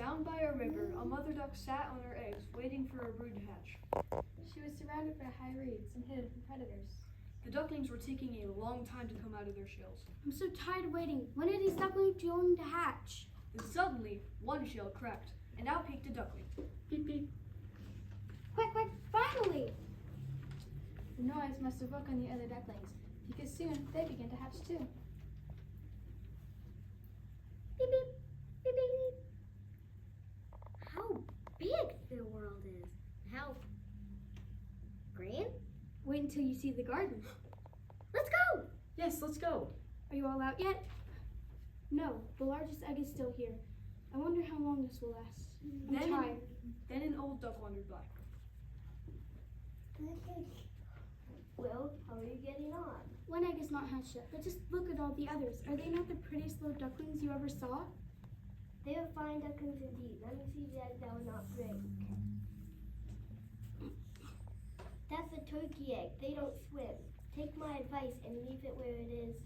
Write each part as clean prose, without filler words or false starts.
Down by a river, a mother duck sat on her eggs, waiting for her brood to hatch. She was surrounded by high reeds and hidden from predators. The ducklings were taking a long time to come out of their shells. I'm so tired of waiting. When are these ducklings going to hatch? Then suddenly, one shell cracked, and out peeked a duckling. Beep, beep. Quack, quack, finally! The noise must have woken the other ducklings, because soon they began to hatch too. Beep, beep, beep, beep, beep. How big the world is. How green? Wait until you see the garden. Let's go! Yes, let's go. Are you all out yet? No, the largest egg is still here. I wonder how long this will last. I'm tired. Then an old duck wandered by. Well, how are you getting on? One egg is not hatched yet, but just look at all the others. Are they not the prettiest little ducklings you ever saw? They are fine ducklings indeed. Let me see the egg that will not break. That's a turkey egg. They don't swim. Take my advice and leave it where it is.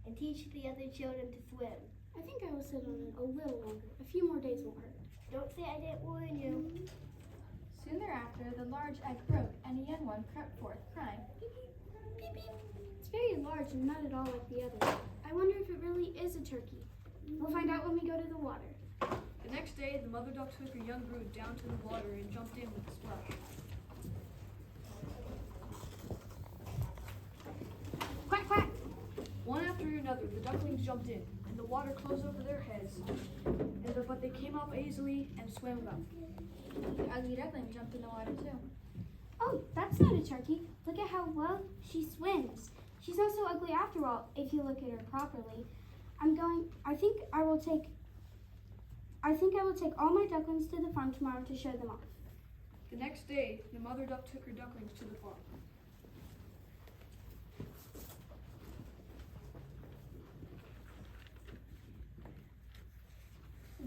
And teach the other children to swim. I think I will sit on it a little longer. A few more days won't hurt. Don't say I didn't warn you. Soon thereafter, the large egg broke, and a young one crept forth, crying, beep, beep, beep, beep. It's very large and not at all like the others. I wonder if it really is a turkey. We'll find out when we go to the water. The next day, the mother duck took her young brood down to the water and jumped in with a splash. Quack, quack! One after another, the ducklings jumped in, and the water closed over their heads. But they came up easily and swam about. The ugly duckling jumped in the water too. Oh, that's not a turkey. Look at how well she swims. She's not so ugly after all, if you look at her properly. I think I will take all my ducklings to the farm tomorrow to show them off. The next day, the mother duck took her ducklings to the farm.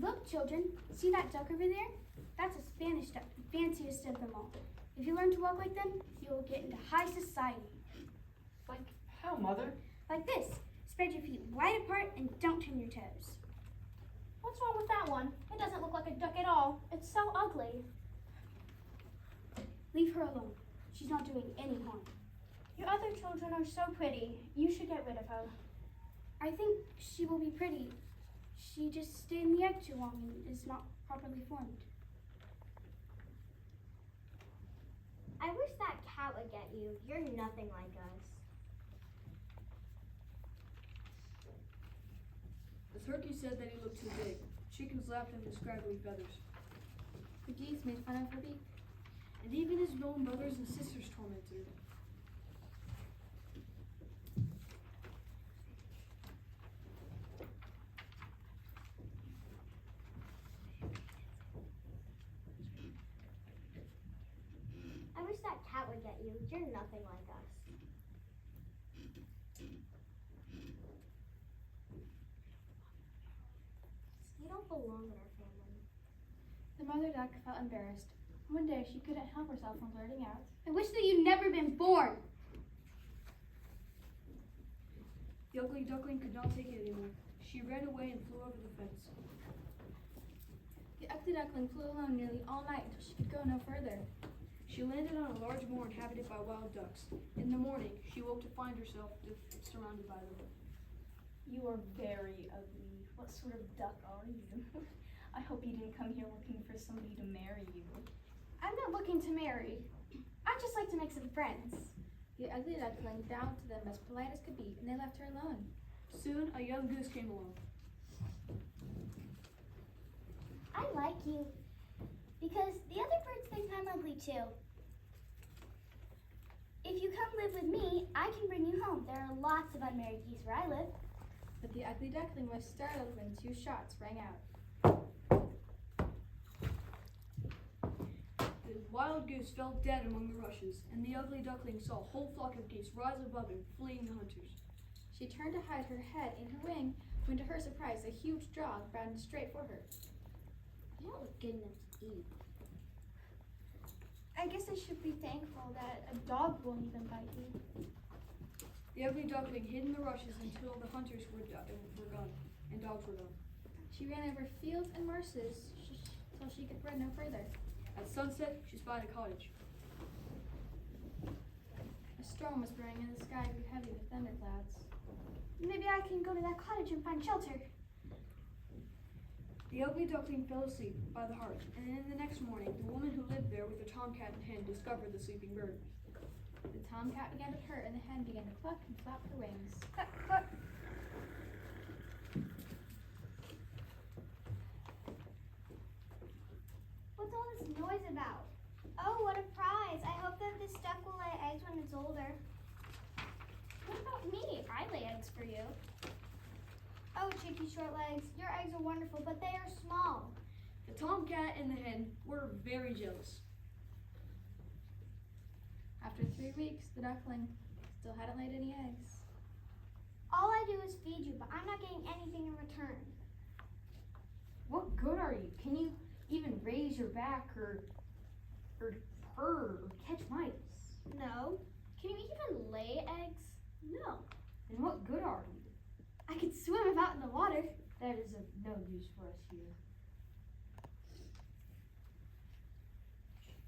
Look, children, see that duck over there? That's a Spanish duck, the fanciest of them all. If you learn to walk like them, you will get into high society. Like how, Mother? Like this. Spread your feet wide apart and don't turn your toes. What's wrong with that one? It doesn't look like a duck at all. It's so ugly. Leave her alone. She's not doing any harm. Your other children are so pretty. You should get rid of her. I think she will be pretty. She just stayed in the egg too long and is not properly formed. I wish that cat would get you. You're nothing like us. The turkey said that he looked too big. Chickens laughed at his scraggly feathers. The geese made fun of her beak. And even his own brothers and sisters tormented her. I wish that cat would get you. You're nothing like us. You don't belong in our family. The mother duck felt embarrassed. One day she couldn't help herself from blurting out, I wish that you'd never been born. The ugly duckling could not take it anymore. She ran away and flew over the fence. The ugly duckling flew alone nearly all night until she could go no further. She landed on a large moor inhabited by wild ducks. In the morning, she woke to find herself surrounded by them. You are very ugly. What sort of duck are you? I hope you didn't come here looking for somebody to marry you. I'm not looking to marry. I'd just like to make some friends. The ugly duckling bowed to them as polite as could be, and they left her alone. Soon, a young goose came along. I like you. Because the other birds think I'm ugly too. If you come live with me, I can bring you home. There are lots of unmarried geese where I live. But the ugly duckling was startled when 2 shots rang out. The wild goose fell dead among the rushes, and the ugly duckling saw a whole flock of geese rise above him, fleeing the hunters. She turned to hide her head in her wing, when to her surprise a huge dog bounded straight for her. You don't look good enough to eat. I guess I should be thankful that a dog won't even bite you. The ugly duckling hid in the rushes until the hunters were gone and dogs were gone. She ran over fields and marshes till she could run no further. At sunset, she spied a cottage. A storm was brewing and the sky grew heavy with thunderclouds. Maybe I can go to that cottage and find shelter. The ugly duckling fell asleep by the hearth, and then the next morning, the woman who lived there with her tomcat and hen discovered the sleeping bird. The tomcat began to purr and the hen began to cluck and flap her wings. Cluck, cluck. What's all this noise about? Oh, what a prize. I hope that this duck will lay eggs when it's older. What about me? I lay eggs for you. Oh, cheeky short legs, your eggs are wonderful, but they are small. The tomcat and the hen were very jealous. After 3 weeks, the duckling still hadn't laid any eggs. All I do is feed you, but I'm not getting anything in return. What good are you? Can you even raise your back or purr or catch mice? No. Can you even lay eggs? No. Then what good are you? I could swim if out in the water. That is of no use for us here.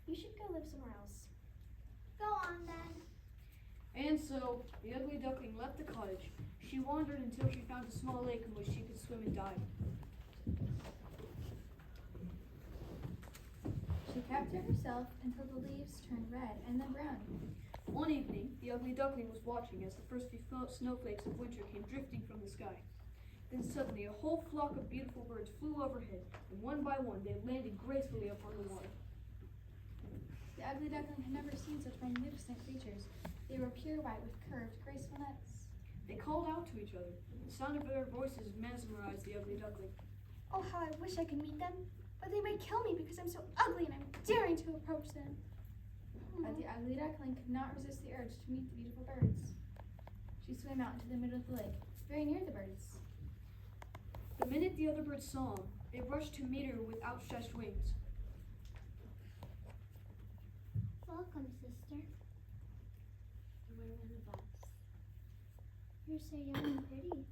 You should go live somewhere else. Go on then. And so, the ugly duckling left the cottage. She wandered until she found a small lake in which she could swim and dive. She kept to herself until the leaves turned red and then brown. One evening, the ugly duckling was watching as the first few snowflakes of winter came drifting from the sky. Then suddenly, a whole flock of beautiful birds flew overhead, and one by one they landed gracefully upon the water. The ugly duckling had never seen such magnificent creatures. They were pure white with curved, graceful necks. They called out to each other. The sound of their voices mesmerized the ugly duckling. Oh, how I wish I could meet them. But they might kill me because I'm so ugly and I'm daring to approach them. But the ugly duckling could not resist the urge to meet the beautiful birds. She swam out into the middle of the lake, very near the birds. The minute the other birds saw him, they rushed to meet her with outstretched wings. Welcome, sister. You're one of us. You're so young and pretty.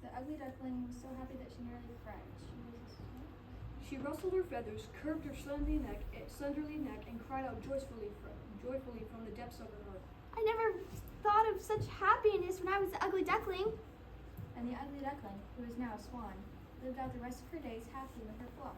The ugly duckling was so happy that she nearly cried. She rustled her feathers, curved her slender neck, and cried out joyfully from the depths of her heart. I never thought of such happiness when I was the ugly duckling. And the ugly duckling, who was now a swan, lived out the rest of her days happy with her flock.